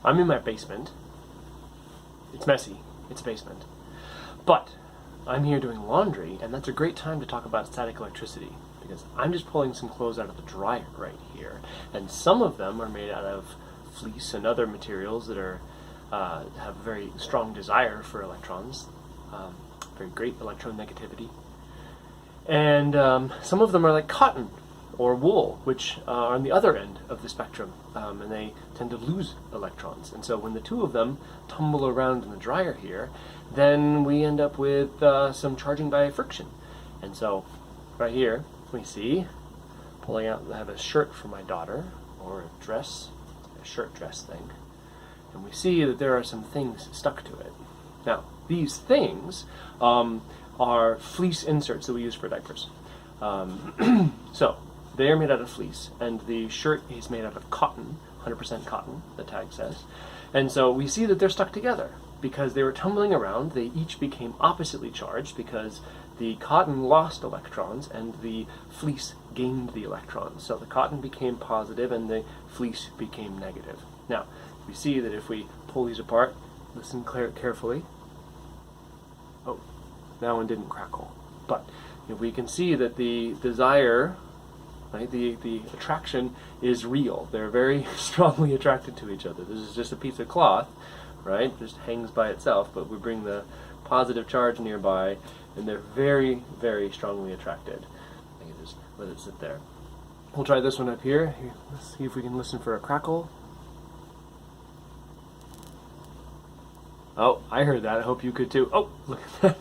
I'm in my basement. It's messy. It's a basement. But I'm here doing laundry, and that's a great time to talk about static electricity, because I'm just pulling some clothes out of the dryer right here, and some of them are made out of fleece and other materials that are have a very strong desire for electrons, very great electronegativity, and some of them are like cotton or wool, which are on the other end of the spectrum, and they tend to lose electrons. And so when the two of them tumble around in the dryer here, then we end up with some charging by friction. And so right here we see, pulling out, I have a shirt for my daughter, or a dress, a shirt dress thing, and we see that there are some things stuck to it. Now, these things are fleece inserts that we use for diapers. So they are made out of fleece, and the shirt is made out of cotton, 100% cotton, the tag says. And so we see that they're stuck together because they were tumbling around. They each became oppositely charged because the cotton lost electrons and the fleece gained the electrons. So the cotton became positive and the fleece became negative. Now, we see that if we pull these apart, listen carefully. Oh, that one didn't crackle. But if we can see that the desire, right, the attraction is real. They're very strongly attracted to each other. This is just a piece of cloth, right? Just hangs by itself, but we bring the positive charge nearby, and they're very, very strongly attracted. I can just let it sit there. We'll try this one up here. Let's see if we can listen for a crackle. Oh, I heard that. I hope you could too. Oh, look at that.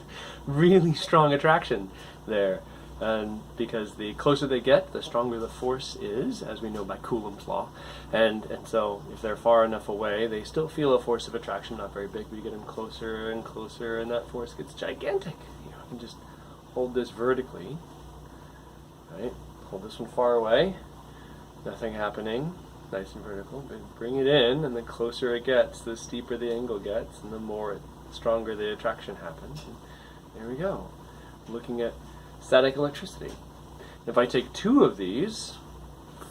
Really strong attraction there. And because the closer they get, the stronger the force is, as we know by Coulomb's law. And so if they're far enough away, they still feel a force of attraction, not very big, but you get them closer and closer, and that force gets gigantic. You know, I can just hold this vertically, right? Hold this one far away, nothing happening, nice and vertical, but bring it in, and the closer it gets, the steeper the angle gets, and the stronger the attraction happens. And there we go, looking at static electricity. If I take two of these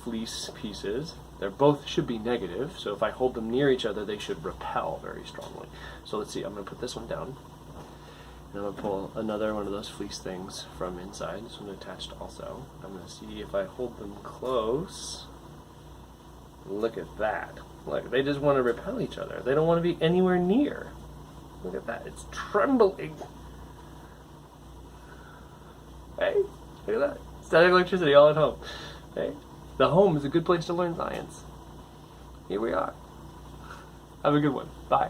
fleece pieces, they both should be negative, so if I hold them near each other, they should repel very strongly. So let's see, I'm going to put this one down, and I'm going to pull another one of those fleece things from inside, this one attached also. I'm going to see if I hold them close. Look at that. Look, they just want to repel each other. They don't want to be anywhere near. Look at that, it's trembling. Hey, look at that. Static electricity all at home. Hey, the home is a good place to learn science. Here we are. Have a good one. Bye.